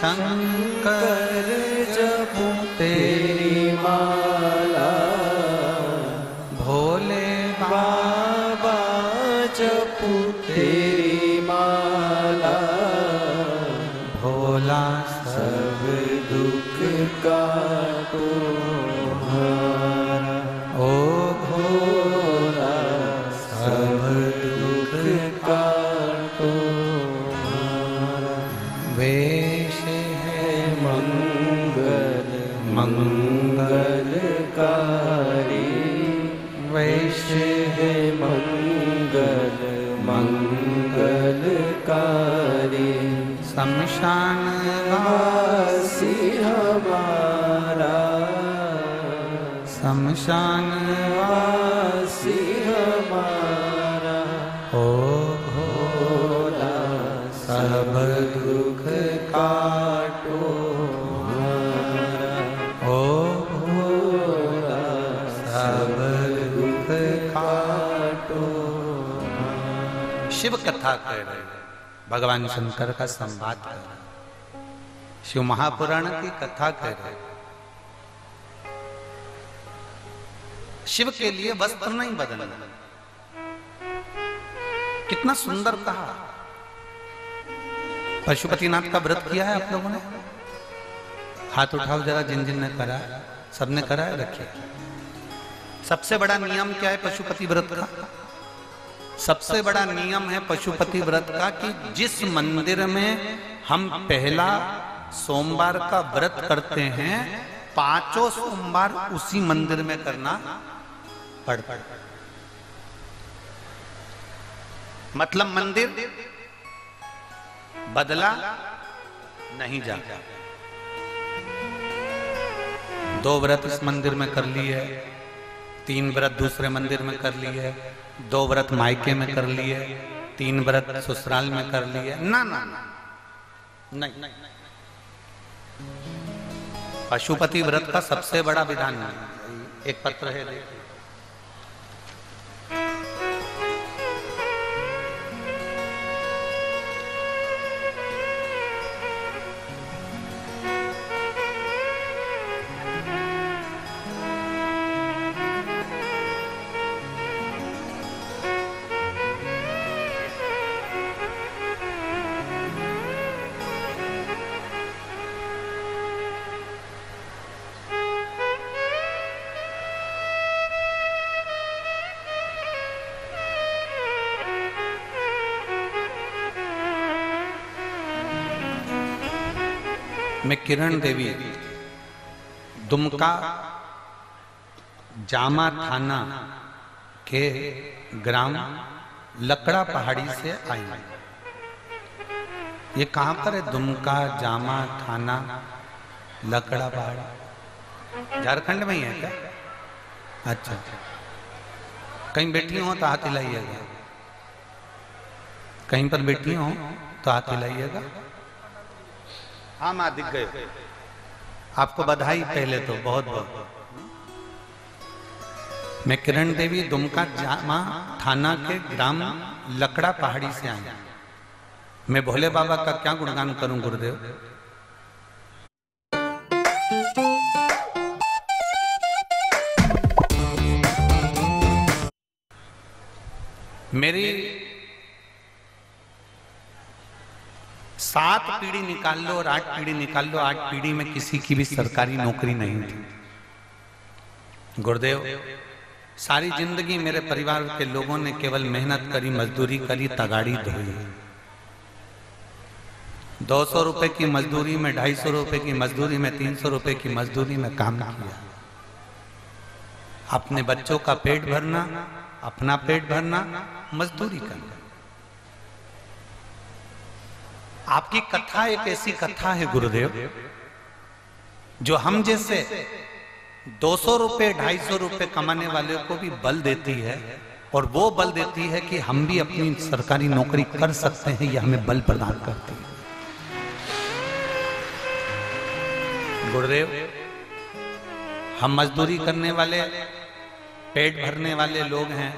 शंकर जपूं तेरी माला, भोले बाबा जपूं तेरी माला, भोला सब दुख काटो हारा। ओ भोला सब दुख काटो हारा। वेश है मंगल मंगलकारी, वेश है मंगल मंगलकारी, शमशान वासी हमारा, शमशान वासी हमारा। ओ भोला सब दुख काटो हमारा, ओ भोला सब दुख काटो हमारा। शिव कथा कह रहे, भगवान शंकर का संवाद कर रहे, शिव महापुराण की कथा कह रहे। शिव के लिए वस्त्र नहीं बदलना, कितना सुंदर कहा। पशुपतिनाथ का व्रत किया है आप लोगों ने? हाथ उठाओ जरा, जिन जिन ने करा, सबने करा है, रखिए। सबसे बड़ा नियम क्या है पशुपति व्रत का? सबसे बड़ा नियम है पशुपति व्रत का कि जिस मंदिर में हम पहला सोमवार का व्रत करते हैं, 5 सोमवार उसी मंदिर में करना पड़ता है। मतलब मंदिर बदला नहीं जाता। 2 व्रत इस मंदिर में कर लिए, 3 व्रत दूसरे मंदिर में कर लिए, 2 व्रत मायके में कर लिए, 3 व्रत ससुराल में कर लिए। ना ना नहीं, पशुपति व्रत का सबसे बड़ा विधान है। एक पत्र है, मैं किरण देवी दुमका जामा थाना के ग्राम लकड़ा पहाड़ी से आई। ये कहां पर है? दुमका जामा थाना लकड़ा पहाड़ी, झारखंड में ही है क्या? अच्छा, कहीं बैठी हो तो हाथ हिलाइएगा, कहीं पर बैठी हो तो हाथ हिलाइएगा। हाँ माँ दिख गए, आपको बधाई पहले तो बहुत बहुत। मैं किरण देवी दुमका जामा थाना के ग्राम लकड़ा पहाड़ी से आई। मैं भोले बाबा का क्या गुणगान करूं गुरुदेव। मेरी 7 पीढ़ी निकाल लो और 8 पीढ़ी निकाल लो, 8 पीढ़ी में किसी की भी सरकारी नौकरी नहीं थी गुरुदेव। सारी जिंदगी मेरे परिवार के लोगों ने केवल मेहनत करी, मजदूरी करी, तगाड़ी धोई। 200 रुपए की मजदूरी में, 250 रुपए की मजदूरी में, 300 रुपए की मजदूरी में काम किया। अपने बच्चों का पेट भरना, अपना पेट भरना, मजदूरी करना। आपकी कथा एक ऐसी कथा है गुरुदेव जो हम जैसे 200 रुपए 250 रुपए कमाने वाले को भी बल देती है, और वो बल देती है कि हम भी अपनी सरकारी नौकरी कर सकते हैं, यह हमें बल प्रदान करती है गुरुदेव। हम मजदूरी करने वाले, पेट भरने वाले लोग हैं।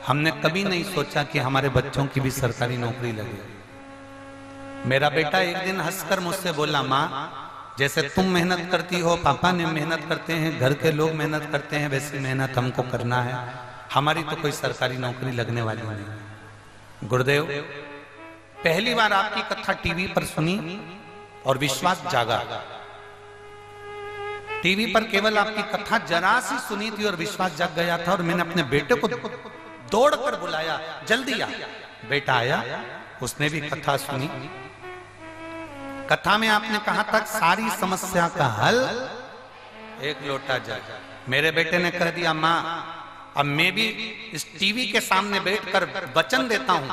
हमने कभी नहीं सोचा कि हमारे बच्चों की भी सरकारी नौकरी लगे। मेरा बेटा एक दिन हंसकर मुझसे बोला, माँ जैसे तुम मेहनत करती हो, पापा ने मेहनत करते हैं, घर के लोग मेहनत करते हैं, वैसी मेहनत हमको करना है। हमारी तो कोई सरकारी नौकरी लगने वाली नहीं। गुरुदेव, पहली बार आपकी कथा टीवी पर सुनी और विश्वास जागा। टीवी पर केवल आपकी कथा जरा सी सुनी थी और विश्वास जाग गया था। और मैंने अपने बेटे को दौड़कर बुलाया, जल्दी आ। बेटा आया, उसने भी कथा सुनी। कथा में आपने कहा था सारी समस्या का हल एक लोटा जल। मेरे बेटे ने कह दिया, माँ अब मैं भी इस टीवी के सामने बैठकर वचन देता हूं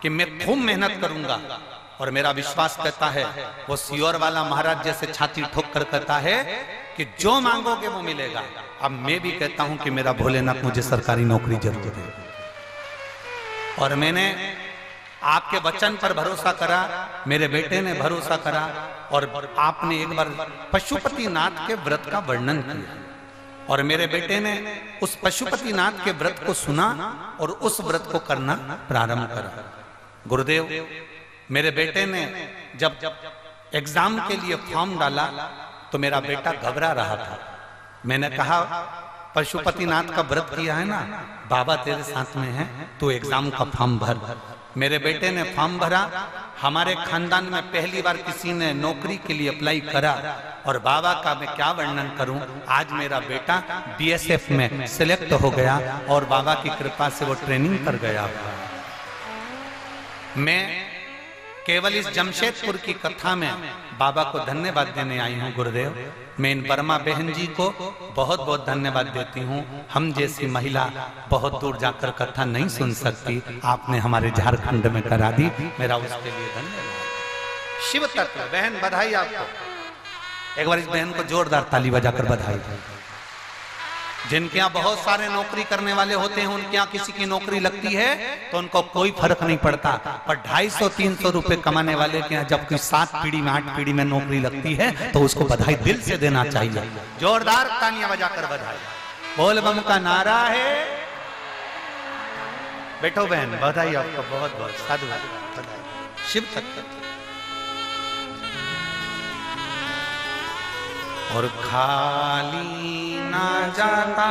कि मैं खूब मेहनत करूंगा। और मेरा विश्वास कहता है, वो सियोर वाला महाराज जैसे छाती ठोक कर कहता है कि जो मांगोगे वो मिलेगा। अब मैं भी कहता हूं कि मेरा भोलेनाथ मुझे सरकारी नौकरी जरूर दे। और मैंने आपके वचन पर भरोसा करा, मेरे बेटे ने भरोसा करा। और आपने एक बार पशुपतिनाथ के व्रत का वर्णन किया और मेरे बेटे ने उस पशुपतिनाथ के व्रत को सुना और उस व्रत को करना प्रारंभ करा। गुरुदेव, मेरे बेटे ने जब एग्जाम के लिए फॉर्म डाला तो मेरा बेटा घबरा रहा था। मैंने कहा, पशुपतिनाथ का व्रत किया है ना, बाबा तेरे साथ में है, तो एग्जाम का फॉर्म भर। मेरे बेटे ने फॉर्म भरा। हमारे खानदान में पहली बार किसी ने नौकरी के लिए अप्लाई करा। और बाबा का मैं क्या वर्णन करूं, आज मेरा बेटा बीएसएफ में सिलेक्ट हो गया और बाबा की कृपा से वो ट्रेनिंग कर गया। मैं केवल इस जमशेदपुर की कथा में बाबा को धन्यवाद देने आई हूँ। गुरुदेव, मैं इन वर्मा बहन जी को बहुत बहुत धन्यवाद देती हूँ। हम जैसी महिला बहुत दूर जाकर कथा नहीं सुन सकती, आपने हमारे झारखंड में करा दी, मेरा उसके लिए धन्यवाद। शिव तत्व बहन, बधाई आपको। एक बार इस बहन को जोरदार ताली बजाकर बधाई। जिनके यहाँ बहुत सारे नौकरी करने वाले होते हैं, उनके यहाँ किसी की नौकरी लगती है तो उनको कोई फर्क नहीं पड़ता, पर 250-300 रुपए कमाने वाले के यहाँ जब कोई 7 पीढ़ी में 8 पीढ़ी में नौकरी लगती है तो उसको बधाई दिल से देना चाहिए। जोरदार तालियां बजाकर बधाई। बोल बम का नारा है। बैठो बहन, बधाई आपको बहुत बहुत, साधु बधाई। शिव तत्व और खाली ना जाता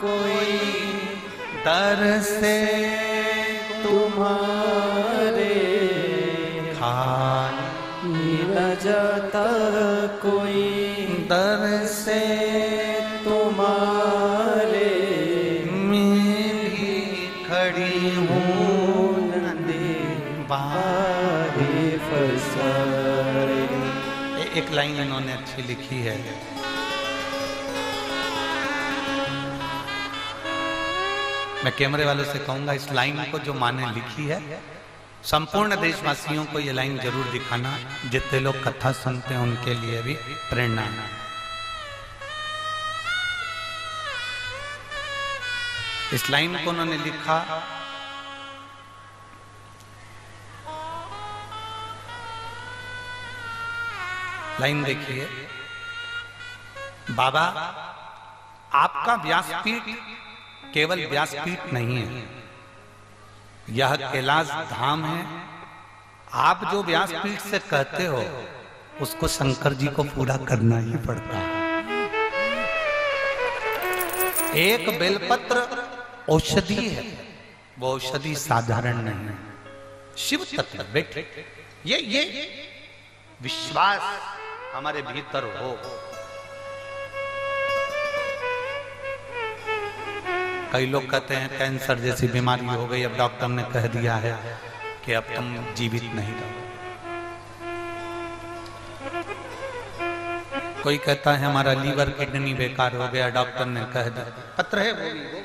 कोई दर से तुम्हारे, खाली ना जाता कोई दर से तुम्हारे, मैं भी खड़ी हूँ नंदे बारे फसाए। एक लाइन इन्होंने अच्छी लिखी है, मैं कैमरे वालों से कहूंगा इस लाइन को जो माँ ने लिखी है, संपूर्ण देशवासियों को ये लाइन जरूर दिखाना। जितने लोग कथा सुनते हैं उनके लिए भी प्रेरणा है। इस लाइन को उन्होंने लिखा, लाइन देखिए, बाबा आपका व्यासपीठ केवल व्यासपीठ नहीं है, यह कैलाश धाम है। आप जो व्यासपीठ से कहते हो उसको शंकर जी को पूरा करना ही पड़ता है। एक बेलपत्र औषधि है, वो औषधि साधारण नहीं है। शिव तत्व बैठे, ये विश्वास हमारे भीतर हो। कई लोग कहते हैं कैंसर जैसी बीमारी हो गई, अब डॉक्टर ने कह दिया है कि अब तुम जीवित नहीं रहो। कोई कहता है हमारा लीवर किडनी बेकार हो गया, डॉक्टर ने कह दिया, पत्र है वो भी